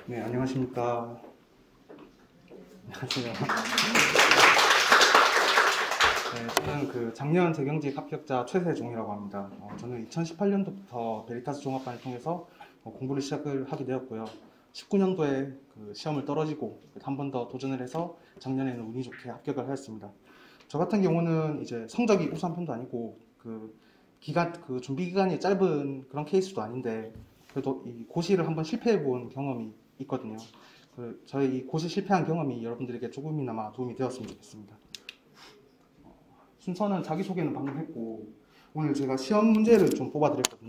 네, 안녕하십니까. 안녕하세요. 네, 저는 작년 재경직 합격자 최세종이라고 합니다. 저는 2018년도부터 베리타스 종합반을 통해서 공부를 시작을 하게 되었고요. 19년도에 시험을 떨어지고 한 번 더 도전을 해서 작년에는 운이 좋게 합격을 하였습니다. 저 같은 경우는 이제 성적이 우수한 편도 아니고 준비 기간이 짧은 그런 케이스도 아닌데 그래도 이 고시를 한번 실패해 본 경험이 있거든요. 저희 이 고시 실패한 경험이 여러분들에게 조금이나마 도움이 되었으면 좋겠습니다. 순서는 자기소개는 방금 했고 오늘 제가 시험 문제를 좀 뽑아드렸거든요.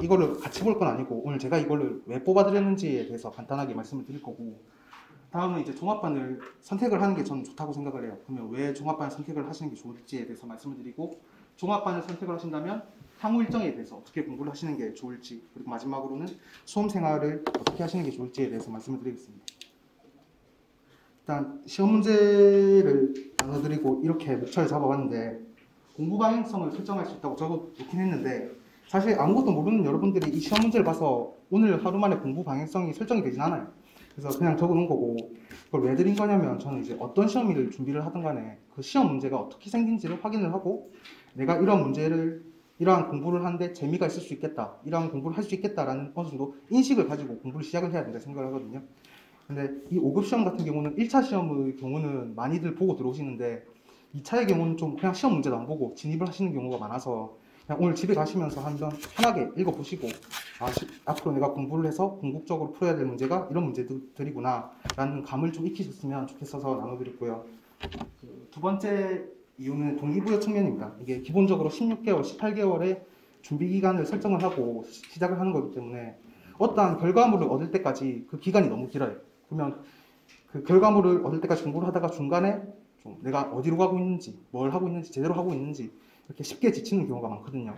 이거를 같이 볼 건 아니고 오늘 제가 이거를 왜 뽑아드렸는지에 대해서 간단하게 말씀을 드릴 거고, 다음은 이제 종합반을 선택을 하는 게 저는 좋다고 생각을 해요. 그러면 왜 종합반을 선택을 하시는 게 좋을지에 대해서 말씀을 드리고, 종합반을 선택을 하신다면 향후 일정에 대해서 어떻게 공부를 하시는 게 좋을지, 그리고 마지막으로는 수험 생활을 어떻게 하시는 게 좋을지에 대해서 말씀을 드리겠습니다. 일단 시험 문제를 나눠드리고 이렇게 목차를 잡아봤는데 공부 방향성을 설정할 수 있다고 저도 놓긴 했는데, 사실 아무것도 모르는 여러분들이 이 시험 문제를 봐서 오늘 하루 만에 공부 방향성이 설정이 되진 않아요. 그래서 그냥 적어놓은 거고, 그걸 왜 드린 거냐면 저는 이제 어떤 시험을 준비를 하든 간에 그 시험 문제가 어떻게 생긴지를 확인을 하고, 내가 이러한 공부를 하는데 재미가 있을 수 있겠다, 이러한 공부를 할 수 있겠다라는 어느 정도 인식을 가지고 공부를 시작을 해야 된다 생각을 하거든요. 근데 이 5급 시험 같은 경우는 1차 시험의 경우는 많이들 보고 들어오시는데 2차의 경우는 좀 그냥 시험 문제도 안 보고 진입을 하시는 경우가 많아서 그냥 오늘 집에 가시면서 한번 편하게 읽어보시고, 앞으로 내가 공부를 해서 궁극적으로 풀어야 될 문제가 이런 문제들이구나 라는 감을 좀 익히셨으면 좋겠어서 나눠드렸고요. 두 번째 이유는 동기부여 측면입니다. 이게 기본적으로 16개월, 18개월의 준비 기간을 설정을 하고 시작을 하는 거기 때문에 어떠한 결과물을 얻을 때까지 그 기간이 너무 길어요. 그러면 그 결과물을 얻을 때까지 공부를 하다가 중간에 좀 내가 어디로 가고 있는지, 뭘 하고 있는지, 제대로 하고 있는지 이렇게 쉽게 지치는 경우가 많거든요.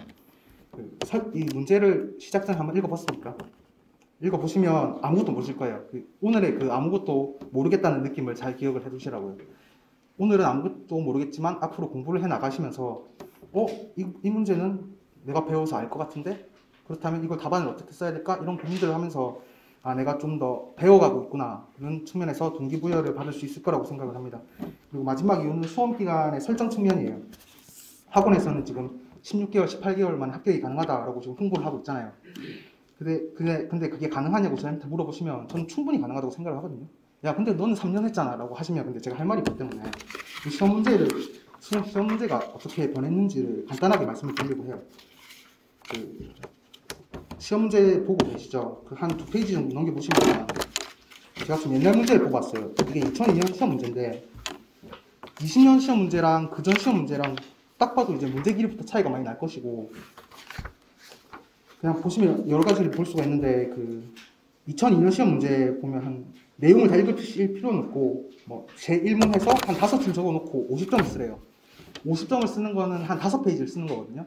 이 문제를 시작 전에 한번 읽어봤습니까? 읽어보시면 아무것도 모르실 거예요. 오늘의 아무것도 모르겠다는 느낌을 잘 기억을 해두시라고요. 오늘은 아무것도 모르겠지만 앞으로 공부를 해 나가시면서 이 문제는 내가 배워서 알 것 같은데, 그렇다면 이걸 답안을 어떻게 써야 될까? 이런 고민들을 하면서 내가 좀 더 배워가고 있구나, 그런 측면에서 동기부여를 받을 수 있을 거라고 생각을 합니다. 그리고 마지막 이유는 수험기간의 설정 측면이에요. 학원에서는 지금 16개월, 18개월 만에 합격이 가능하다라고 지금 홍보를 하고 있잖아요. 근데 그게 가능하냐고 저한테 물어보시면 저는 충분히 가능하다고 생각을 하거든요. 야, 근데 너는 3년 했잖아 라고 하시면, 근데 제가 할 말이 있기 때문에 이 시험 문제가 어떻게 변했는지를 간단하게 말씀을 드리려고 해요. 시험 문제 보고 계시죠? 한 2페이지 정도 넘겨보시면 제가 좀 옛날 문제를 뽑았어요. 이게 2002년 시험 문제인데 20년 시험 문제랑 그전 시험 문제랑 딱 봐도 이제 문제 길이부터 차이가 많이 날 것이고, 그냥 보시면 여러 가지를 볼 수가 있는데 2002년 시험 문제 보면 내용을 다 읽으실 필요는 없고 제 1문 해서 한 5줄 적어놓고 50점을 쓰래요. 50점을 쓰는 거는 한 5페이지를 쓰는 거거든요.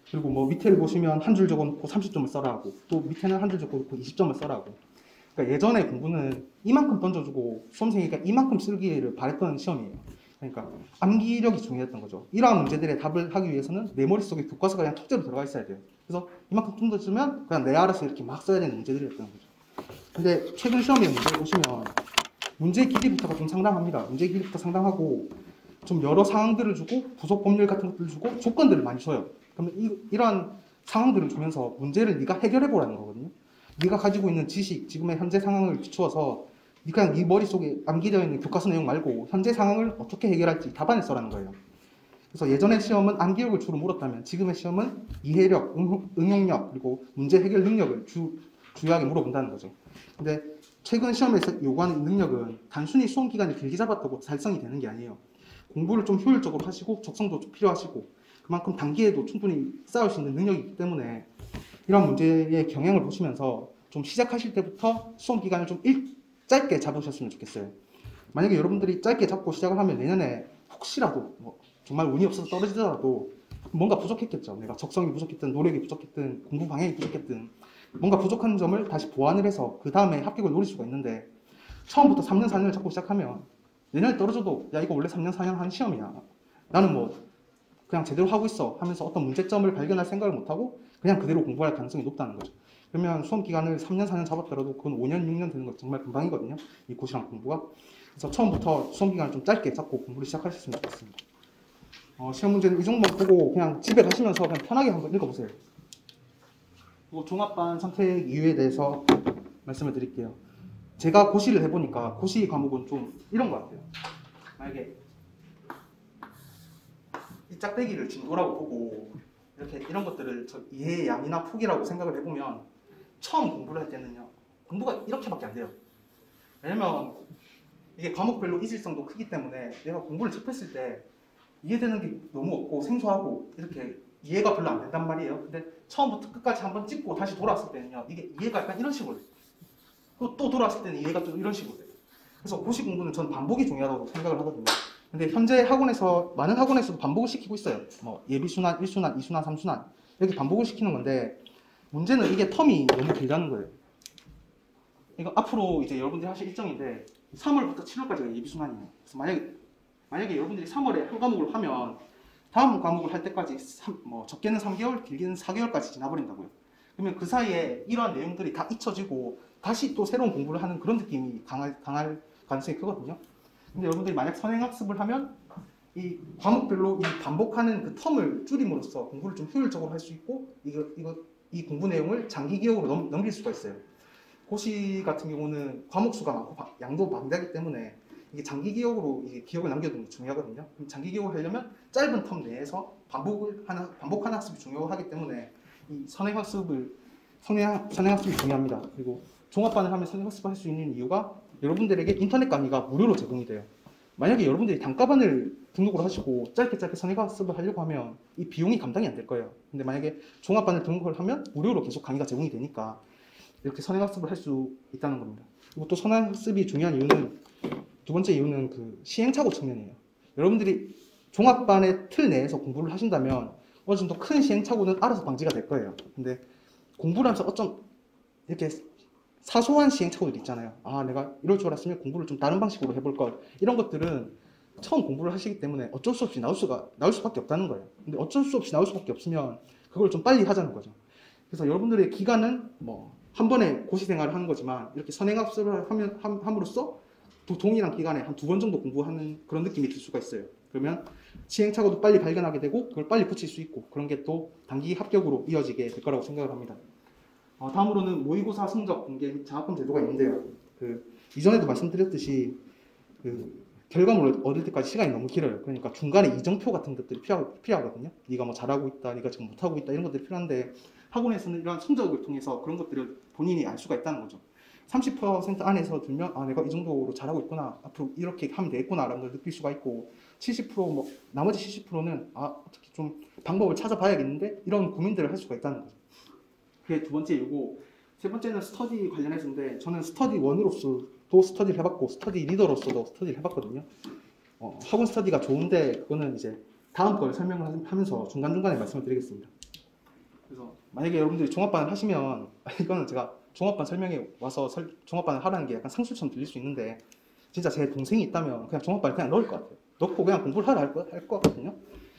그리고 밑에를 보시면 한 줄 적어놓고 30점을 써라 하고, 또 밑에는 한 줄 적어놓고 20점을 써라 하고. 그러니까 예전에 공부는 이만큼 던져주고 수험생이니까 이만큼 쓰기를 바랬던 시험이에요. 그러니까 암기력이 중요했던 거죠. 이러한 문제들의 답을 하기 위해서는 내 머릿속에 교과서가 그냥 통째로 들어가 있어야 돼요. 그래서 이만큼 던져주면 그냥 내 알아서 이렇게 막 써야 되는 문제들이었던 거죠. 근데 최근 시험의 문제를 보시면 문제 길이부터가 좀 상당합니다. 문제 길이부터 상당하고 좀 여러 상황들을 주고 부속 법률 같은 것들을 주고 조건들을 많이 줘요. 그러면 이러한 상황들을 주면서 문제를 네가 해결해 보라는 거거든요. 네가 가지고 있는 지식, 지금의 현재 상황을 비추어서 그냥 네 머릿속에 암기되어 있는 교과서 내용 말고 현재 상황을 어떻게 해결할지 답안을 써라는 거예요. 그래서 예전의 시험은 암기력을 주로 물었다면 지금의 시험은 이해력, 응용력, 그리고 문제 해결 능력을 주요하게 물어본다는 거죠. 근데 최근 시험에서 요구하는 능력은 단순히 수험 기간이 길게 잡았다고 달성이 되는 게 아니에요. 공부를 좀 효율적으로 하시고 적성도 좀 필요하시고 그만큼 단기에도 충분히 쌓을 수 있는 능력이 있기 때문에 이런 문제의 경향을 보시면서 좀 시작하실 때부터 수험 기간을 좀 짧게 잡으셨으면 좋겠어요. 만약에 여러분들이 짧게 잡고 시작을 하면 내년에 혹시라도 정말 운이 없어서 떨어지더라도 뭔가 부족했겠죠. 내가 적성이 부족했든 노력이 부족했든 공부 방향이 부족했든 뭔가 부족한 점을 다시 보완을 해서 그 다음에 합격을 노릴 수가 있는데, 처음부터 3년 4년을 잡고 시작하면 내년에 떨어져도 야 이거 원래 3년 4년 한 시험이야, 나는 그냥 제대로 하고 있어 하면서 어떤 문제점을 발견할 생각을 못하고 그냥 그대로 공부할 가능성이 높다는 거죠. 그러면 수험 기간을 3년, 4년 잡았더라도 그건 5년, 6년 되는 거 정말 금방이거든요. 이 고시랑 공부가. 그래서 처음부터 수험 기간을 좀 짧게 잡고 공부를 시작하셨으면 좋겠습니다. 시험 문제는 이 정도만 보고 그냥 집에 가시면서 그냥 편하게 한번 읽어보세요. 그리고 종합반 선택 이유에 대해서 말씀을 드릴게요. 제가 고시를 해보니까 고시 과목은 좀 이런 것 같아요. 만약에 이 짝대기를 진도라고 보고 이렇게 이런 것들을 이해의 양이나 폭이라고 생각을 해보면 처음 공부를 할 때는요 공부가 이렇게밖에 안 돼요. 왜냐면 이게 과목별로 이질성도 크기 때문에 내가 공부를 접했을 때 이해되는 게 너무 없고 생소하고 이렇게 이해가 별로 안 된단 말이에요. 근데 처음부터 끝까지 한번 찍고 다시 돌아왔을 때는요 이게 이해가 약간 이런 식으로 돼요. 또 돌아왔을 때는 이해가 좀 이런 식으로 돼요. 그래서 고시 공부는 저는 반복이 중요하다고 생각을 하거든요. 근데 현재 학원에서 많은 학원에서도 반복을 시키고 있어요. 뭐 예비순환, 1순환, 2순환, 3순환 이렇게 반복을 시키는 건데 문제는 이게 텀이 너무 길다는 거예요. 이거 앞으로 이제 여러분들이 하실 일정인데 3월부터 7월까지가 예비순환이에요. 그래서 만약에 여러분들이 3월에 한 과목을 하면 다음 과목을 할 때까지 적게는 3개월, 길게는 4개월까지 지나버린다고요. 그러면 그 사이에 이러한 내용들이 다 잊혀지고 다시 또 새로운 공부를 하는 그런 느낌이 강할 가능성이 크거든요. 근데 여러분들이 만약 선행학습을 하면 이 과목별로 이 반복하는 그 텀을 줄임으로써 공부를 좀 효율적으로 할 수 있고 이 공부 내용을 장기 기억으로 넘길 수가 있어요. 고시 같은 경우는 과목 수가 많고 양도 방대하기 때문에 이게 장기 기억으로 이게 기억을 남겨두는 게 중요하거든요. 그럼 장기 기억을 하려면 짧은 텀 내에서 반복하는 학습이 중요하기 때문에 이 선행학습이 중요합니다. 그리고 종합반을 하면 선행학습을 할 수 있는 이유가 여러분들에게 인터넷 강의가 무료로 제공이 돼요. 만약에 여러분들이 단가반을 등록을 하시고 짧게 선행학습을 하려고 하면 이 비용이 감당이 안 될 거예요. 근데 만약에 종합반을 등록을 하면 무료로 계속 강의가 제공이 되니까 이렇게 선행학습을 할 수 있다는 겁니다. 그리고 또 선행학습이 중요한 이유는 두 번째 이유는 그 시행착오 측면이에요. 여러분들이 종합반의 틀 내에서 공부를 하신다면 어느 정도 큰 시행착오는 알아서 방지가 될 거예요. 근데 공부를 하면서 어쩜 이렇게 사소한 시행착오들이 있잖아요. 아, 내가 이럴 줄 알았으면 공부를 좀 다른 방식으로 해볼 걸. 이런 것들은 처음 공부를 하시기 때문에 어쩔 수 없이 나올 수밖에 없다는 거예요. 근데 어쩔 수 없이 나올 수밖에 없으면 그걸 좀 빨리 하자는 거죠. 그래서 여러분들의 기간은 한 번에 고시 생활을 하는 거지만 이렇게 선행학습을 함으로써 동일한 기간에 한 2번 정도 공부하는 그런 느낌이 들 수가 있어요. 그러면 시행착오도 빨리 발견하게 되고 그걸 빨리 고칠 수 있고 그런 게 또 단기 합격으로 이어지게 될 거라고 생각을 합니다. 다음으로는 모의고사 성적 공개 및 장학금 제도가 있는데요. 이전에도 말씀드렸듯이 결과물을 얻을 때까지 시간이 너무 길어요. 그러니까 중간에 이정표 같은 것들이 필요하거든요. 네가 뭐 잘하고 있다, 네가 지금 못하고 있다 이런 것들이 필요한데 학원에서는 이런 성적을 통해서 그런 것들을 본인이 알 수가 있다는 거죠. 30% 안에서 들면 내가 이 정도로 잘하고 있구나, 앞으로 이렇게 하면 되겠구나 라는 걸 느낄 수가 있고 70% 나머지 70%는 어떻게 좀 방법을 찾아봐야겠는데 이런 고민들을 할 수가 있다는 거죠. 그게 두 번째 이유고 세 번째는 스터디 관련해서인데 저는 스터디 원으로서도 스터디를 해봤고 스터디 리더로서도 스터디를 해봤거든요. 학원 스터디가 좋은데 그거는 이제 다음 걸 설명을 하면서 중간중간에 말씀을 드리겠습니다. 그래서 만약에 여러분들이 종합반을 하시면 이거는 제가 종합반 설명에 와서 종합반을 하라는 게 약간 상술처럼 들릴 수 있는데 진짜 제 동생이 있다면 그냥 종합반을 그냥 넣을 것 같아요. 넣고 그냥 공부를 하라 할 것 같거든요.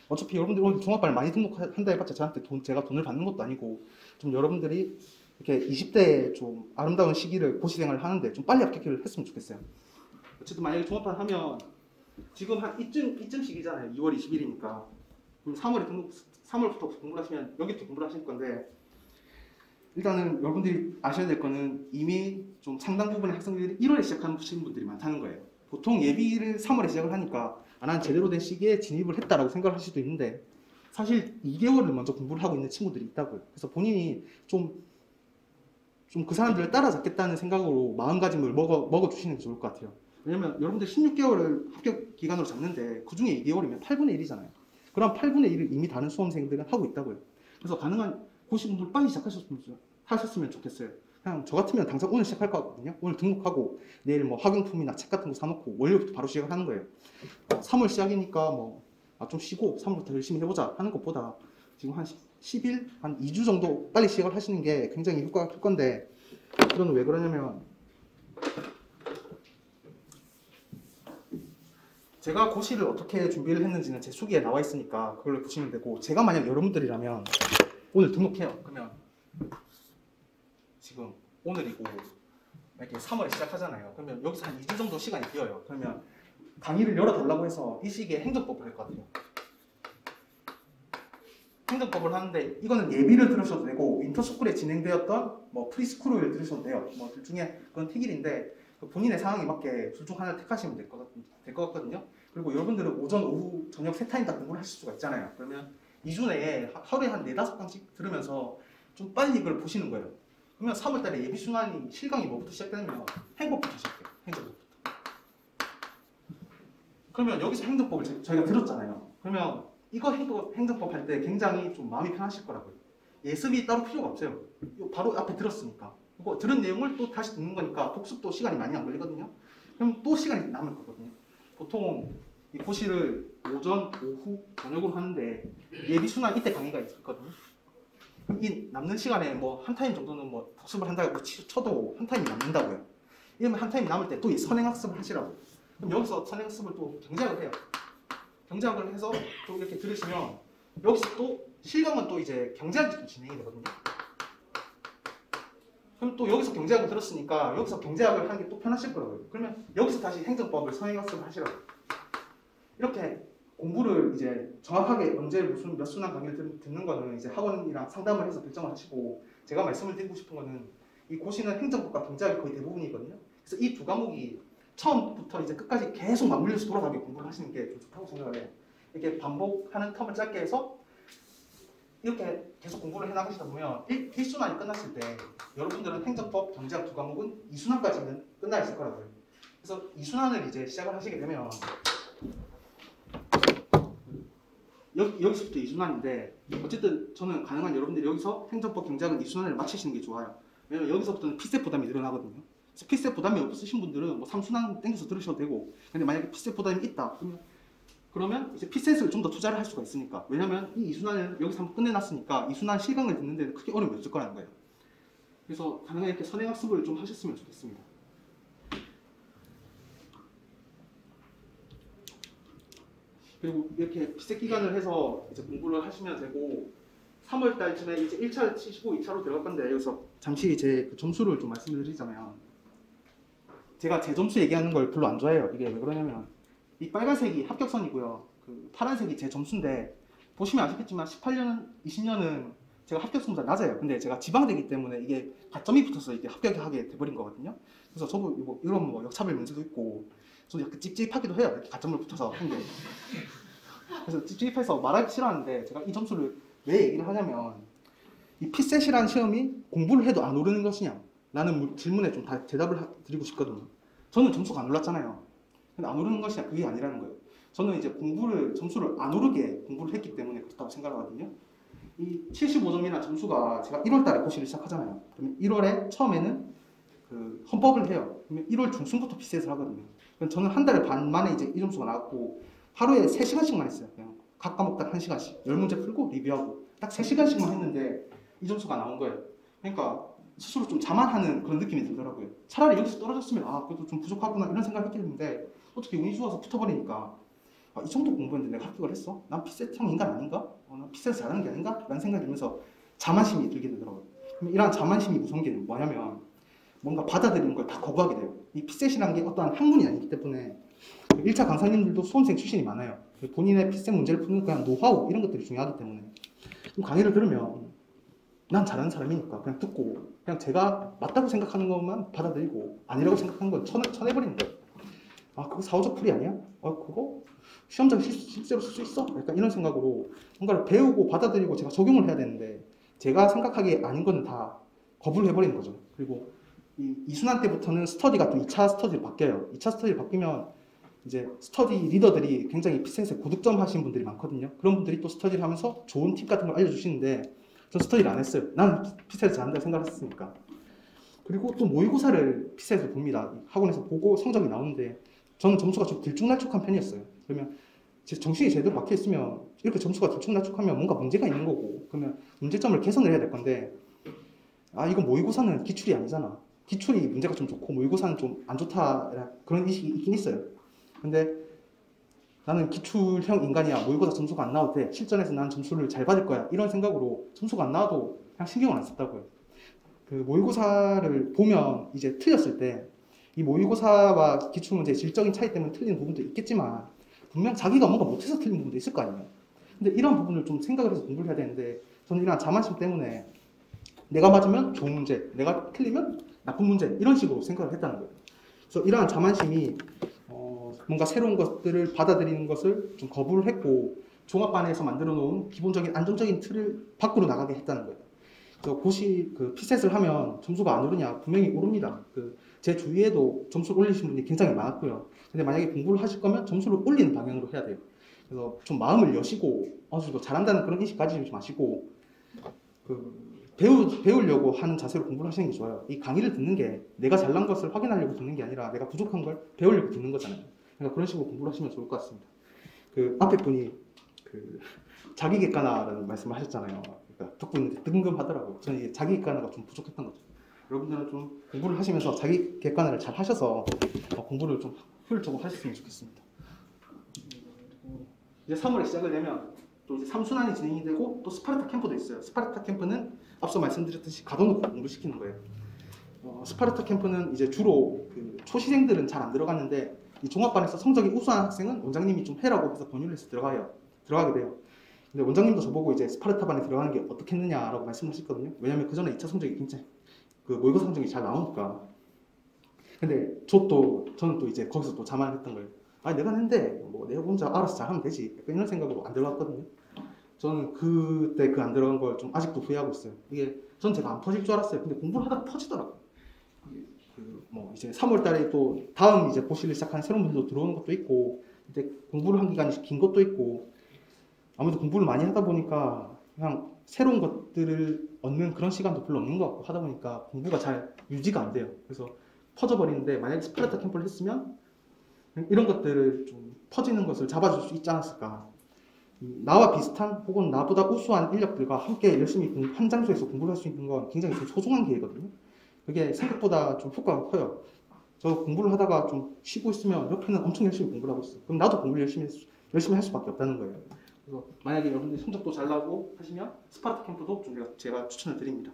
어차피 여러분들이 오늘 종합반을 많이 등록한다 해봤자 제가 돈을 받는 것도 아니고 좀 여러분들이 이렇게 20대에 좀 아름다운 시기를 고시 생활을 하는데 좀 빨리 합격을 했으면 좋겠어요. 어쨌든 만약에 종합반 하면 지금 한 이쯤 시기잖아요. 2월 20일이니까 그럼 3월부터 공부를 하시면 여기부터 공부를 하실 건데 일단은 여러분들이 아셔야 될 거는 이미 좀 상당 부분의 학생들이 1월에 시작하시는 분들이 많다는 거예요. 보통 예비를 3월에 시작을 하니까 난 제대로 된 시기에 진입을 했다라고 생각을 할 수도 있는데 사실 2개월을 먼저 공부를 하고 있는 친구들이 있다고요. 그래서 본인이 좀 그 사람들을 따라잡겠다는 생각으로 마음가짐을 먹어주시는 게 좋을 것 같아요. 왜냐면 여러분들 16개월을 합격 기간으로 잡는데 그 중에 2개월이면 8분의 1이잖아요. 그럼 8분의 1을 이미 다른 수험생들은 하고 있다고요. 그래서 가능한 고시 공부를 빨리 시작하셨으면 좋겠어요. 그냥 저 같으면 당장 오늘 시작할 거거든요. 오늘 등록하고 내일 학용품이나 책 같은 거 사놓고 월요일부터 바로 시작을 하는 거예요. 3월 시작이니까 좀 쉬고 3월부터 열심히 해보자 하는 것보다 지금 한 10일, 한 2주 정도 빨리 시작을 하시는 게 굉장히 효과가 클 건데 이거는 왜 그러냐면 제가 고시를 어떻게 준비를 했는지는 제 수기에 나와 있으니까 그걸로 보시면 되고 제가 만약 여러분들이라면 오늘 등록해요. 그러면 지금 오늘이고 이렇게 3월에 시작하잖아요. 그러면 여기서 한 2주 정도 시간이 비어요. 그러면 강의를 열어달라고 해서 이 시기에 행정법을 했거든요. 행정법을 하는데 이거는 예비를 들으셔도 되고 윈터스쿨에 진행되었던 뭐 프리스쿨을 들으셔도 돼요. 뭐 둘 중에 그건 틱일인데 본인의 상황에 맞게 둘 중 하나를 택하시면 될 것 같거든요. 그리고 여러분들은 오전, 오후, 저녁 3타임 다 공부를 하실 수가 있잖아요. 그러면 2주 내에 하루에 한 4-5강씩 들으면서 좀 빨리 이걸 보시는 거예요. 그러면 3월달에 예비순환이 실강이 뭐부터 시작되냐면 행법부터 시작해요. 행정법부터. 그러면 여기서 행정법을 저희가 들었잖아요. 그러면 이거 행정법 할 때 굉장히 좀 마음이 편하실 거라고요. 예습이 따로 필요가 없어요. 바로 앞에 들었으니까. 이거 들은 내용을 또 다시 듣는 거니까 복습도 시간이 많이 안 걸리거든요. 그럼 또 시간이 남을 거거든요. 보통 이 고시를 오전, 오후, 저녁으로 하는데 예비순환 이때 강의가 있거든요. 이 남는 시간에 뭐 한 타임 정도는 뭐 복습을 한다고 쳐도 한 타임이 남는다고요. 이러면 한 타임 남을 때 또 선행학습을 하시라고. 그럼 여기서 선행학습을 또 경제학을 해요. 경제학을 해서 또 이렇게 들으시면 여기서 또 실강은 또 이제 경제학이 또 진행이 되거든요. 그럼 또 여기서 경제학을 들었으니까 여기서 경제학을 하는 게 또 편하실 거라고요. 그러면 여기서 다시 행정법을 선행학습을 하시라고. 이렇게 공부를 이제 정확하게 언제 무슨 몇 순환 강의를 듣는 거는 이제 학원이랑 상담을 해서 결정을 하시고, 제가 말씀을 드리고 싶은 거는 이 고시는 행정법과 경제학이 거의 대부분이거든요. 그래서 이 두 과목이 처음부터 이제 끝까지 계속 맞물려서 돌아가게 공부를 하시는 게 좀 좋다고 생각을 해요. 이렇게 반복하는 텀을 짧게 해서 이렇게 계속 공부를 해나가시다 보면 1순환이 끝났을 때 여러분들은 행정법, 경제학 두 과목은 2순환까지는 끝나 있을 거라고요. 그래서 2순환을 이제 시작을 하시게 되면 여기서부터 2순환인데 어쨌든 저는 가능한 여러분들이 여기서 행정법, 경제학은 2순환을 마치시는 게 좋아요. 왜냐면 여기서부터는 필세 부담이 늘어나거든요. 그래서 필세 부담이 없으신 분들은 뭐 3순환 땡겨서 들으셔도 되고, 근데 만약에 필세 부담이 있다 그러면 이제 필세를 좀 더 투자를 할 수가 있으니까. 왜냐면 이 2순환을 여기서 한번 끝내놨으니까 2순환 실강을 듣는 데는 크게 어려움이 없을 거라는 거예요. 그래서 가능한 이렇게 선행학습을 좀 하셨으면 좋겠습니다. 그리고 이렇게 필세 기간을 해서 이제 공부를 하시면 되고, 3월 달쯤에 이제 1차를 치시고 2차로 들어갈 건데, 여기서 잠시 제 그 점수를 좀 말씀을 드리자면, 제가 제 점수 얘기하는 걸 별로 안 좋아해요. 이게 왜 그러냐면 이 빨간색이 합격선이고요. 그 파란색이 제 점수인데, 보시면 아시겠지만 18년, 20년은 제가 합격선보다 낮아요. 근데 제가 지방대기 때문에 이게 가점이 붙어서 이게 합격하게 돼버린 거거든요. 그래서 저도 뭐 이런 뭐 역차별 문제도 있고, 저도 약간 찝찝하기도 해요. 이렇게 가점을 붙어서 한 게. 그래서 찝찝해서 말하기 싫어하는데, 제가 이 점수를 왜 얘기를 하냐면, 이 피셋이라는 시험이 공부를 해도 안 오르는 것이냐 라는 질문에 좀 다 대답을 드리고 싶거든요. 저는 점수가 안 올랐잖아요. 근데 안 오르는 것이냐, 그게 아니라는 거예요. 저는 이제 점수를 안 오르게 공부를 했기 때문에 그렇다고 생각하거든요. 이 75점이나 점수가, 제가 1월 달에 고시를 시작하잖아요. 그러면 1월에 처음에는 그 헌법을 해요. 그러면 1월 중순부터 피셋을 하거든요. 그럼 저는 한 달 반 만에 이제 이 점수가 나왔고, 하루에 3시간씩만 했어요. 그냥 각 과목 딱 1시간씩 10문제 풀고 리뷰하고 딱 3시간씩만 했는데 이 점수가 나온 거예요. 그러니까 스스로 좀 자만하는 그런 느낌이 들더라고요. 차라리 여기서 떨어졌으면 그래도 좀 부족하구나 이런 생각을 했겠는데, 어떻게 운이 좋아서 붙어버리니까 이 정도 공부했는데 내가 합격을 했어? 난 피셋형 인간 아닌가? 난 피셋 잘하는 게 아닌가? 라는 생각이 들면서 자만심이 들게 되더라고요. 그럼 이러한 자만심이 무서운 게 뭐냐면, 뭔가 받아들이는 걸 다 거부하게 돼요. 이 피셋이라는 게 어떠한 학문이 아니기 때문에 1차 강사님들도 수험생 출신이 많아요. 본인의 피셋 문제를 푸는 그냥 노하우 이런 것들이 중요하기 때문에 강의를 들으면 난 잘하는 사람이니까 그냥 듣고, 그냥 제가 맞다고 생각하는 것만 받아들이고 아니라고 생각하는 건 쳐내버리는 거예요. 그거 사후적 풀이 아니야? 그거 시험장 실제로 쓸 수 있어? 약간 이런 생각으로 뭔가를 배우고 받아들이고 제가 적용을 해야 되는데, 제가 생각하기에 아닌 거는 다 거부를 해버리는 거죠. 그리고 이 순환 때부터는 스터디가 또 2차 스터디로 바뀌어요. 2차 스터디로 바뀌면 이제 스터디 리더들이 굉장히 피셋에 고득점 하신 분들이 많거든요. 그런 분들이 또 스터디를 하면서 좋은 팁 같은 걸 알려주시는데, 전 스터디를 안 했어요. 나는 피셋을 잘한다고 생각을 했으니까. 그리고 또 모의고사를 피셋에서 봅니다. 학원에서 보고 성적이 나오는데, 저는 점수가 좀 들쭉날쭉한 편이었어요. 그러면 제 정신이 제대로 막혀 있으면 이렇게 점수가 들쭉날쭉하면 뭔가 문제가 있는 거고, 그러면 문제점을 개선을 해야 될 건데, 이거 모의고사는 기출이 아니잖아. 기출이 문제가 좀 좋고 모의고사는 좀 안 좋다, 그런 인식이 있긴 있어요. 근데 나는 기출형 인간이야. 모의고사 점수가 안 나와도 돼. 실전에서 나는 점수를 잘 받을 거야. 이런 생각으로 점수가 안 나와도 그냥 신경을 안 썼다고요. 그 모의고사를 보면 이제 틀렸을 때 이 모의고사와 기출문제의 질적인 차이 때문에 틀린 부분도 있겠지만 분명 자기가 뭔가 못해서 틀린 부분도 있을 거 아니에요. 근데 이런 부분을 좀 생각을 해서 공부를 해야 되는데 저는 이런 자만심 때문에 내가 맞으면 좋은 문제, 내가 틀리면 나쁜 문제 이런 식으로 생각을 했다는 거예요. 그래서 이러한 자만심이 뭔가 새로운 것들을 받아들이는 것을 좀 거부를 했고 종합반에서 만들어 놓은 기본적인 안정적인 틀을 밖으로 나가게 했다는 거예요. 그래서 고시 피셋을 하면 점수가 안 오르냐? 분명히 오릅니다. 제 주위에도 점수를 올리신 분이 굉장히 많았고요. 근데 만약에 공부를 하실 거면 점수를 올리는 방향으로 해야 돼요. 그래서 좀 마음을 여시고 어느 정도 잘한다는 그런 인식 가지지 마시고 배우려고 하는 자세로 공부를 하시는 게 좋아요. 이 강의를 듣는 게 내가 잘난 것을 확인하려고 듣는 게 아니라 내가 부족한 걸 배우려고 듣는 거잖아요. 그러니까 그런 식으로 공부를 하시면 좋을 것 같습니다. 앞에 분이 자기 객관화라는 말씀을 하셨잖아요. 그러니까 덕분에 뜬금하더라고요. 저는 이게 자기 객관화가 좀 부족했던 거죠. 여러분들은 좀 공부를 하시면서 자기 객관화를 잘 하셔서 공부를 좀 효율적으로 하셨으면 좋겠습니다. 이제 3월에 시작을 되면 또 이제 3순환이 진행이 되고 또 스파르타 캠프도 있어요. 스파르타 캠프는 앞서 말씀드렸듯이 가둬놓고 공부를 시키는 거예요. 스파르타 캠프는 이제 주로 초시생들은 잘 안 들어갔는데 이 종합반에서 성적이 우수한 학생은 원장님이 좀 해라고 해서 권유를 해서 들어가게 돼요. 근데 원장님도 저보고 이제 스파르타반에 들어가는 게 어떻겠느냐라고 말씀하셨거든요. 왜냐면 그 전에 2차 성적이 굉장히 모의고사 성적이 잘 나오니까. 근데 저는 또 이제 거기서 또 자만을 했던 거예요. 아, 내가 했는데 뭐 내가 혼자 알아서 잘하면 되지. 이런 생각으로 안 들어갔거든요. 저는 그때 안 들어간 걸 좀 아직도 후회하고 있어요. 전 제가 안 터질 줄 알았어요. 근데 공부를 하다가 터지더라고요. 이제 3월 달에 또 다음 이제 고시를 시작한 새로운 분도 들어오는 것도 있고, 이제 공부를 한 기간이 긴 것도 있고, 아무래도 공부를 많이 하다 보니까 그냥 새로운 것들을 얻는 그런 시간도 별로 없는 것 같고 하다 보니까 공부가 잘 유지가 안 돼요. 그래서 퍼져버리는데 만약에 스파르타 캠프를 했으면 이런 것들을 좀 퍼지는 것을 잡아줄 수 있지 않았을까. 나와 비슷한 혹은 나보다 우수한 인력들과 함께 열심히 한 장소에서 공부를 할 수 있는 건 굉장히 좀 소중한 기회거든요. 그게 생각보다 좀 효과가 커요. 저 공부를 하다가 좀 쉬고 있으면 옆에는 엄청 열심히 공부를 하고 있어요. 그럼 나도 공부를 열심히 할 수밖에 없다는 거예요. 그래서 만약에 여러분들이 성적도 잘 나고 하시면 스파르타 캠프도 좀 제가 추천을 드립니다.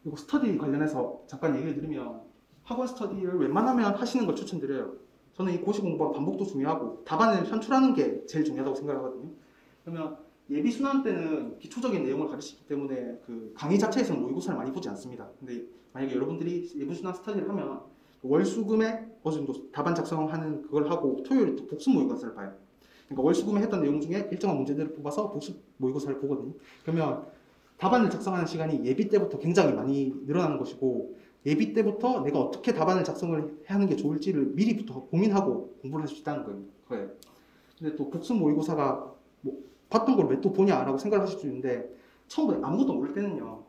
그리고 스터디 관련해서 잠깐 얘기를 드리면 학원 스터디를 웬만하면 하시는 걸 추천드려요. 저는 이 고시 공부와 반복도 중요하고 답안을 산출하는 게 제일 중요하다고 생각하거든요. 그러면 예비 순환 때는 기초적인 내용을 가르치기 때문에 강의 자체에서는 모의고사를 많이 보지 않습니다. 근데 만약에 여러분들이 예비 순환 스터디를 하면 월수금에 어느 정도 답안 작성하는 그걸 하고 토요일에 또 복습 모의고사를 봐요. 그러니까 월수금에 했던 내용 중에 일정한 문제들을 뽑아서 복습 모의고사를 보거든요. 그러면 답안을 작성하는 시간이 예비 때부터 굉장히 많이 늘어나는 것이고, 예비 때부터 내가 어떻게 답안을 작성을 하는 게 좋을지를 미리부터 고민하고 공부를 할 수 있다는 거예요. 근데 또 복습 모의고사가 봤던 걸 왜 또 보냐라고 생각을 하실 수 있는데, 처음부터 아무것도 모를 때는요,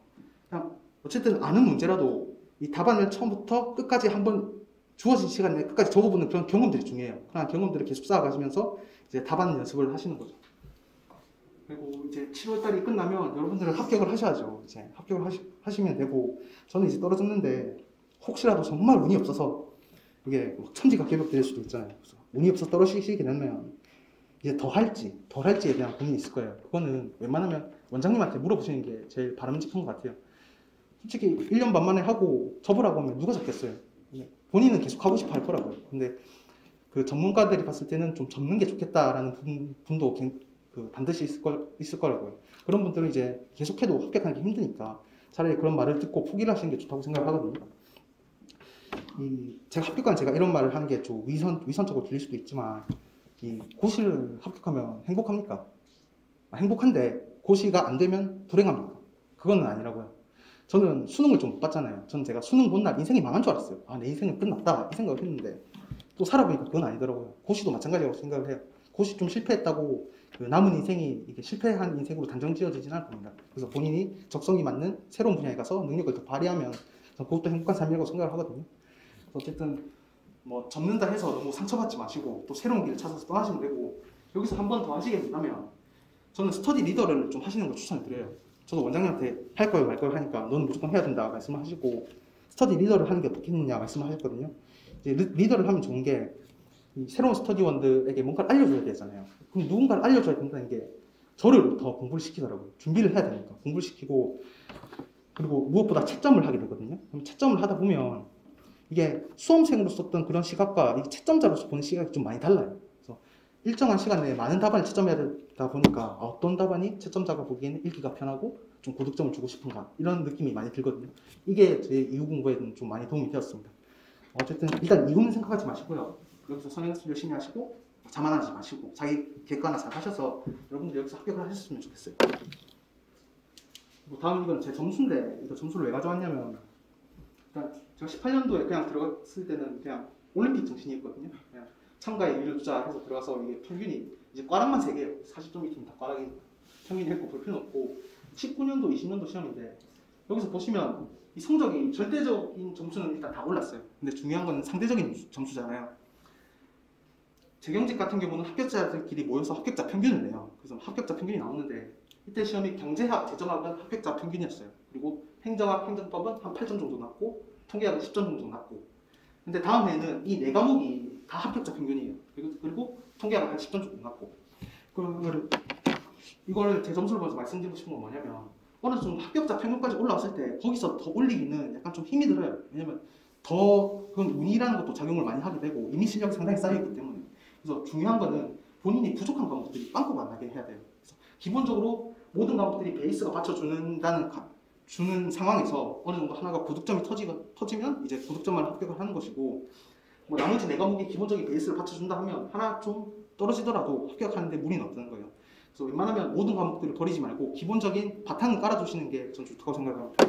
그냥 어쨌든 아는 문제라도 이 답안을 처음부터 끝까지 한번 주어진 시간 내에 끝까지 적어보는 그런 경험들이 중요해요. 그런 경험들을 계속 쌓아가시면서 이제 답안 연습을 하시는 거죠. 그리고 이제 7월달이 끝나면 여러분들은 합격을 하셔야죠. 이제 합격을 하시면 되고, 저는 이제 떨어졌는데 혹시라도 정말 운이 없어서 이게 천지가 개벽될 수도 있잖아요. 그래서 운이 없어서 떨어지시게 되면 이제 더 할지 덜 할지에 대한 고민이 있을 거예요. 그거는 웬만하면 원장님한테 물어보시는 게 제일 바람직한 것 같아요. 솔직히 1년 반 만에 하고 접으라고 하면 누가 접겠어요? 본인은 계속 하고 싶어 할 거라고요. 근데 전문가들이 봤을 때는 좀 접는 게 좋겠다라는 분도 반드시 있을 거라고요. 그런 분들은 이제 계속해도 합격하는 게 힘드니까 차라리 그런 말을 듣고 포기를 하시는 게 좋다고 생각하거든요. 제가 합격한 제가 이런 말을 하는 게 좀 위선적으로 들릴 수도 있지만, 이 고시를 합격하면 행복합니까? 행복한데 고시가 안 되면 불행합니까? 그건 아니라고요. 저는 수능을 좀 못 봤잖아요. 저는 제가 수능 본 날 인생이 망한 줄 알았어요. 내 인생은 끝났다 이 생각을 했는데 또 살아보니까 그건 아니더라고요. 고시도 마찬가지라고 생각을 해요. 고시 좀 실패했다고 남은 인생이 이게 실패한 인생으로 단정 지어지진 않을 겁니다. 그래서 본인이 적성이 맞는 새로운 분야에 가서 능력을 더 발휘하면 그것도 행복한 삶이라고 생각을 하거든요. 어쨌든 접는다 해서 너무 상처받지 마시고 또 새로운 길을 찾아서 떠나시면 되고, 여기서 한 번 더 하시게 된다면 저는 스터디 리더를 좀 하시는 걸 추천드려요. 저도 원장님한테 할 거예요 말 거예요 하니까 너는 무조건 해야 된다 말씀을 하시고, 스터디 리더를 하는 게 어떻겠느냐 말씀을 하셨거든요. 이제 리더를 하면 좋은 게 새로운 스터디원들에게 뭔가를 알려줘야 되잖아요. 그럼 누군가를 알려줘야 된다는 게 저를 더 공부를 시키더라고요. 준비를 해야 되니까 공부를 시키고, 그리고 무엇보다 채점을 하게 되거든요. 그럼 채점을 하다 보면 이게 수험생으로 썼던 그런 시각과 이 채점자로서 보는 시각이 좀 많이 달라요. 그래서 일정한 시간 내에 많은 답안을 채점해야 되다 보니까 어떤 답안이 채점자가 보기에는 읽기가 편하고 좀 고득점을 주고 싶은가 이런 느낌이 많이 들거든요. 이게 제 이후 공부에는 좀 많이 도움이 되었습니다. 어쨌든 일단 이후는 생각하지 마시고요. 여기서 선행학습 열심히 하시고 자만하지 마시고 자기 객관화 잘 하셔서 여러분들 여기서 합격을 하셨으면 좋겠어요. 다음 이건 제 점수인데 이거 점수를 왜 가져왔냐면 일단 제가 18년도에 그냥 들어갔을 때는 그냥 올림픽 정신이었거든요. 그냥 참가에 의의를 두자해서 들어가서 이게 평균이 이제 과락만 3개예요. 40점 밑이면 다 과락이 평균이 했고 볼 필요는 없고 19년도, 20년도 시험인데 여기서 보시면 이 성적이 절대적인 점수는 일단 다 올랐어요. 근데 중요한 건 상대적인 점수잖아요. 재경직 같은 경우는 합격자들끼리 모여서 합격자 평균을 내요. 그래서 합격자 평균이 나오는데 이때 시험이 경제학, 재정학은 합격자 평균이었어요. 그리고 행정학, 행정법은 한 8점 정도 났고 통계학은 10점 정도 났고 근데 다음 해에는 이 4과목이 다 합격자 평균이에요. 그리고 통계학은 한 10점 정도 났고 이걸 제 점수를 보면서 말씀드리고 싶은 건 뭐냐면 어느 정도 합격자 평균까지 올라왔을 때 거기서 더 올리기는 약간 좀 힘이 들어요. 왜냐면 더 그건 운이라는 것도 작용을 많이 하게 되고 이미 실력이 상당히 쌓여있기 때문에 그래서 중요한 거는 본인이 부족한 과목들이 빵꾸가 안 나게 해야 돼요. 그래서 기본적으로 모든 과목들이 베이스가 받쳐주는 주는 상황에서 어느 정도 하나가 고득점이 터지면 이제 고득점만 합격을 하는 것이고 뭐 나머지 4과목이 기본적인 베이스를 받쳐준다 하면 하나 좀 떨어지더라도 합격하는데 무리는 없다는 거예요. 그래서 웬만하면 모든 과목들을 버리지 말고 기본적인 바탕을 깔아주시는 게 전 좋다고 생각합니다.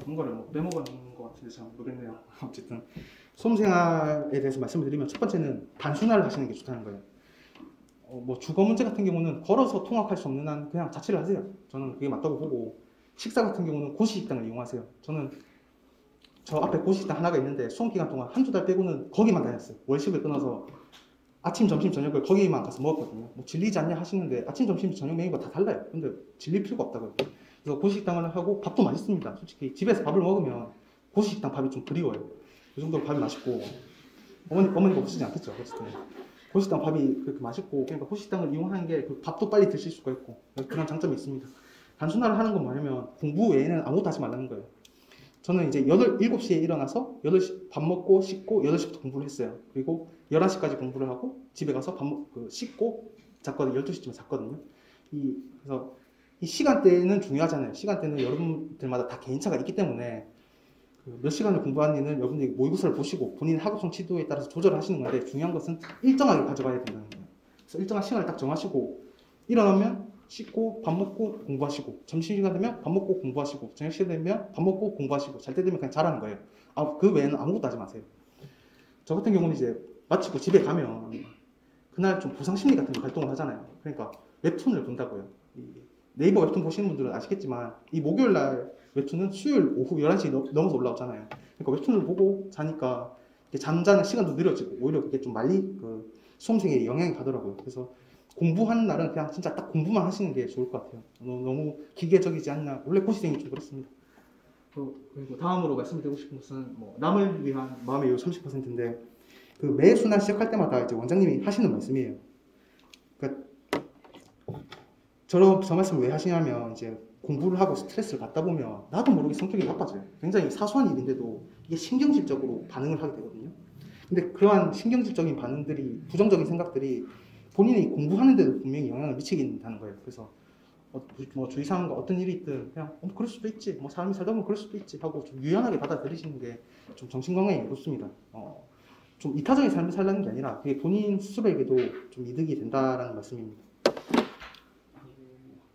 뭔가를 뭐 빼먹은 것 같은데 잘 모르겠네요. 어쨌든 수험생활에 대해서 말씀을 드리면 첫 번째는 단순화를 하시는 게 좋다는 거예요. 뭐 주거 문제 같은 경우는 걸어서 통학할 수 없는 한 그냥 자취를 하세요. 저는 그게 맞다고 보고 식사 같은 경우는 고시식당을 이용하세요. 저는 저 앞에 고시식당 하나가 있는데 수험 기간 동안 한두 달 빼고는 거기만 다녔어요. 월식을 끊어서 아침, 점심, 저녁을 거기만 가서 먹었거든요. 뭐 질리지 않냐 하시는데 아침, 점심, 저녁 메뉴가 다 달라요. 근데 질릴 필요가 없다고요. 그래서 고시식당을 하고 밥도 맛있습니다. 솔직히 집에서 밥을 먹으면 고시식당 밥이 좀 그리워요. 그 정도로 밥이 맛있고 어머니가 없으지 않겠죠. 어쨌든 고시식당 밥이 그렇게 맛있고 그러니까 고시식당을 이용하는 게 그 밥도 빨리 드실 수가 있고 그런 장점이 있습니다. 단순화를 하는 건 뭐냐면 공부 외에는 아무것도 하지 말라는 거예요. 저는 이제 7시에 일어나서 8시 밥 먹고 씻고 8시부터 공부를 했어요. 그리고 11시까지 공부를 하고 집에 가서 씻고 잤거든요. 12시쯤에 잤거든요. 그래서 이 시간대는 중요하잖아요. 시간대는 여러분들마다 다 개인차가 있기 때문에 몇 시간을 공부하는지는 여러분들이 모의고사를 보시고 본인의 학업 성취도에 따라서 조절하시는 건데 중요한 것은 일정하게 가져가야 된다는 거예요. 그래서 일정한 시간을 딱 정하시고 일어나면 씻고 밥 먹고 공부하시고 점심시간 되면 밥 먹고 공부하시고 저녁시간 되면 밥 먹고 공부하시고 잘 때 되면 그냥 자라는 거예요. 그 외에는 아무것도 하지 마세요. 저 같은 경우는 이제 마치고 집에 가면 그날 좀 보상심리 같은 거 활동을 하잖아요. 그러니까 웹툰을 본다고요. 네이버 웹툰 보시는 분들은 아시겠지만 이 목요일날 웹툰은 수요일 오후 11시 넘어서 올라오잖아요. 그러니까 웹툰을 보고 자니까 잠자는 시간도 느려지고 오히려 그게 좀 수험생에 영향이 가더라고요. 그래서 공부하는 날은 그냥 진짜 딱 공부만 하시는 게 좋을 것 같아요. 너무 기계적이지 않나. 원래 고시생이 좀 그렇습니다. 그리고 다음으로 말씀드리고 싶은 것은 뭐 남을 위한 마음의 요 30%인데 그 매 순환 시작할 때마다 이제 원장님이 하시는 말씀이에요. 그러니까 저 말씀을 왜 하시냐면 이제 공부를 하고 스트레스를 받다 보면 나도 모르게 성격이 나빠져요. 굉장히 사소한 일인데도 이게 신경질적으로 반응을 하게 되거든요. 근데 그러한 신경질적인 반응들이 부정적인 생각들이 본인이 공부하는데도 분명히 영향을 미치긴다는 거예요. 그래서 뭐 주위 상황과 어떤 일이 있든 그냥 그럴 수도 있지, 뭐 사람이 살다 보면 그럴 수도 있지 하고 좀 유연하게 받아들이시는 게 좀 정신 건강에 좋습니다. 좀 이타적인 삶을 살라는 게 아니라 그게 본인 스스로에게도 좀 이득이 된다라는 말씀입니다.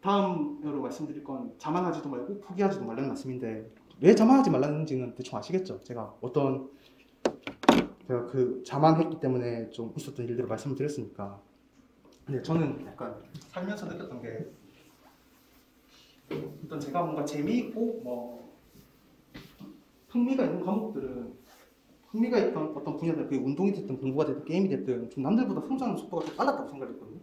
다음으로 말씀드릴 건 자만하지도 말고 포기하지도 말라는 말씀인데 왜 자만하지 말라는지는 대충 아시겠죠? 제가 그 자만했기 때문에 좀 있었던 일들을 말씀을 드렸으니까. 근데 저는 약간 살면서 느꼈던 게 일단 제가 뭔가 재미있고 뭐 흥미가 있는 과목들은 흥미가 있던 어떤 분야들 그게 운동이 됐든 공부가 됐든 게임이 됐든 좀 남들보다 성장하는 속도가 좀 빨랐다고 생각했거든요.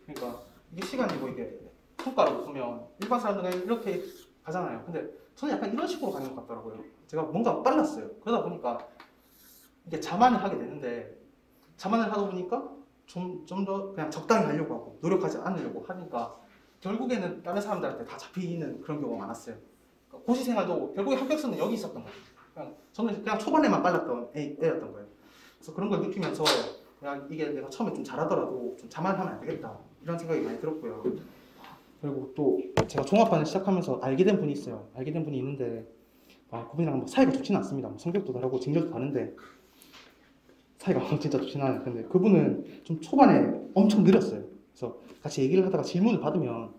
그러니까 이게 시간이고 이게 성과로 보면 일반 사람들은 이렇게 가잖아요. 근데 저는 약간 이런 식으로 가는 것 같더라고요. 제가 뭔가 빨랐어요. 그러다 보니까 이게 자만을 하게 되는데 자만을 하다 보니까 좀 더 그냥 적당히 하려고 하고 노력하지 않으려고 하니까 결국에는 다른 사람들한테 다 잡히는 그런 경우가 많았어요. 그러니까 고시 생활도 결국에 합격수는 여기 있었던 거예요. 저는 그냥 초반에만 빨랐던 애였던 거예요. 그래서 그런 걸 느끼면서 그냥 이게 내가 처음에 좀 잘하더라도 좀 자만하면 안 되겠다 이런 생각이 많이 들었고요. 그리고 또 제가 종합반을 시작하면서 알게 된 분이 있어요. 알게 된 분이 있는데 그분이랑 뭐 사이가 좋지는 않습니다. 뭐 성격도 다르고 직렬도 다른데 사이가 진짜 좋지는 않아요. 근데 그분은 좀 초반에 엄청 느렸어요. 그래서 같이 얘기를 하다가 질문을 받으면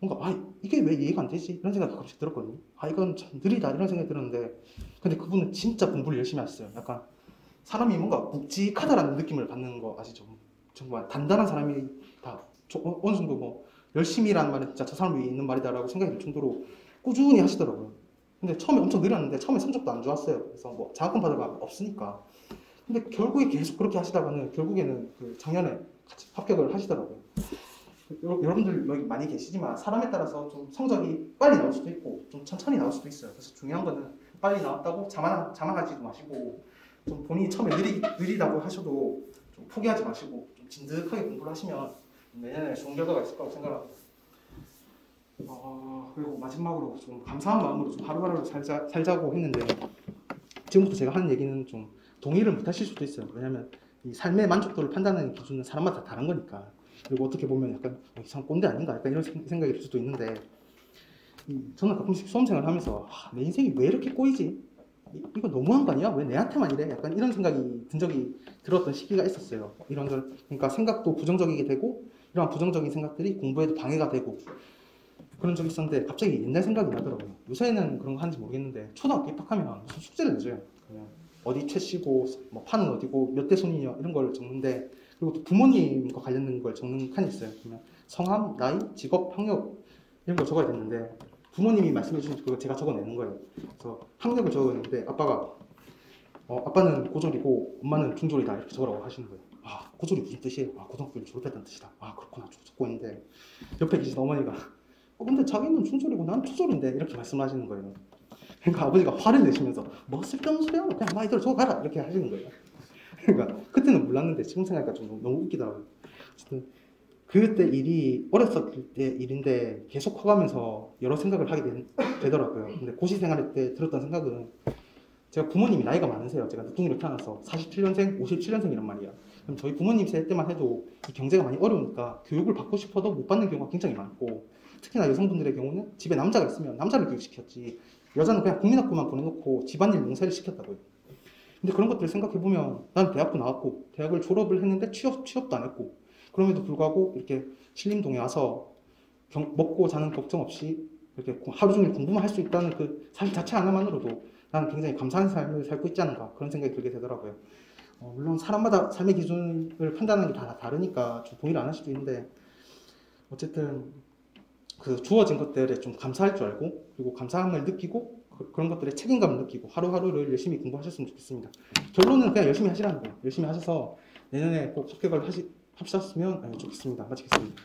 뭔가 이게 왜 이해가 안 되지? 이런 생각이 가끔씩 들었거든요. 이건 참 느리다 이런 생각이 들었는데 근데 그분은 진짜 공부를 열심히 하셨어요. 약간 사람이 뭔가 묵직하다라는 느낌을 받는 거 아시죠? 정말 단단한 사람이 다 어느 정도 뭐 열심히라는 말은 진짜 저 사람 위에 있는 말이다라고 생각이 들 정도로 꾸준히 하시더라고요. 근데 처음에 엄청 느렸는데 처음에 성적도 안 좋았어요. 그래서 뭐 장학금 받을 거 없으니까. 근데 결국에 계속 그렇게 하시다가는 결국에는 그 작년에 같이 합격을 하시더라고요. 여러분들 여기 많이 계시지만 사람에 따라서 좀 성적이 빨리 나올 수도 있고 좀 천천히 나올 수도 있어요. 그래서 중요한 거는 빨리 나왔다고 자만하지도 마시고 좀 본인이 처음에 느리다고 하셔도 좀 포기하지 마시고 좀 진득하게 공부를 하시면 내년에 좋은 결과가 있을 거라고 생각합니다. 그리고 마지막으로 좀 감사한 마음으로 좀 하루하루를 살자고 했는데 지금부터 제가 하는 얘기는 좀 동의를 못 하실 수도 있어요. 왜냐면 이 삶의 만족도를 판단하는 기준은 사람마다 다른 거니까. 그리고 어떻게 보면 약간 이상 꼰대 아닌가 약간 이런 생각이 들 수도 있는데 저는 가끔씩 수험생활을 하면서 내 인생이 왜 이렇게 꼬이지? 이거 너무한 거 아니야? 왜 내한테만 이래? 약간 이런 생각이 든 적이 들었던 시기가 있었어요. 그러니까 생각도 부정적이게 되고 이런 부정적인 생각들이 공부에도 방해가 되고 그런 적이 있었는데 갑자기 옛날 생각이 나더라고요. 요새는 그런 거 하는지 모르겠는데 초등학교 입학하면 무슨 숙제를 내줘요. 그냥 어디 최씨고 뭐 판은 어디고 몇 대 손이냐 이런 걸 적는데 그리고 또 부모님과 관련된 걸 적는 칸이 있어요. 그러면 성함, 나이, 직업, 학력 이런 걸 적어야 되는데 부모님이 말씀해 주신 그거 제가 적어내는 거예요. 그래서 학력을 적었는데 아빠가 아빠는 고졸이고 엄마는 중졸이다 이렇게 적으라고 하시는 거예요. 고졸이 무슨 뜻이에요? 고등학교를 졸업했다는 뜻이다. 그렇구나 적고 있는데 옆에 계신 어머니가 근데 자기는 중졸이고 난 초졸인데 이렇게 말씀하시는 거예요. 그러니까 아버지가 화를 내시면서 뭐 쓸데없는 소리야 그냥 나 이대로 적어가라 이렇게 하시는 거예요. 그러니까 그때는 몰랐는데 지금 생각하니까 좀 너무 웃기더라고요. 어쨌든 그때 일이 어렸을 때 일인데 계속 커가면서 여러 생각을 하게 되더라고요. 근데 고시 생활 때 들었던 생각은 제가 부모님이 나이가 많으세요. 제가 늦둥이로 태어나서 47년생, 57년생이란 말이야. 그럼 저희 부모님 세대 때만 해도 이 경제가 많이 어려우니까 교육을 받고 싶어도 못 받는 경우가 굉장히 많고 특히나 여성분들의 경우는 집에 남자가 있으면 남자를 교육시켰지 여자는 그냥 국민학교만 보내놓고 집안일 농사를 시켰다고요. 근데 그런 것들을 생각해보면 난 대학도 나왔고 대학을 졸업을 했는데 취업도 안 했고 그럼에도 불구하고 이렇게 신림동에 와서 먹고 자는 걱정 없이 이렇게 하루 종일 공부만 할 수 있다는 그 사실 자체 하나만으로도 나는 굉장히 감사한 삶을 살고 있지 않은가 그런 생각이 들게 되더라고요. 물론 사람마다 삶의 기준을 판단하는 게 다 다르니까 좀 동의를 안 할 수도 있는데 어쨌든 그 주어진 것들에 좀 감사할 줄 알고 그리고 감사함을 느끼고 그런 것들에 책임감을 느끼고 하루하루를 열심히 공부하셨으면 좋겠습니다. 결론은 그냥 열심히 하시라는 거예요. 열심히 하셔서 내년에 꼭 합격을 하셨으면 좋겠습니다. 마치겠습니다.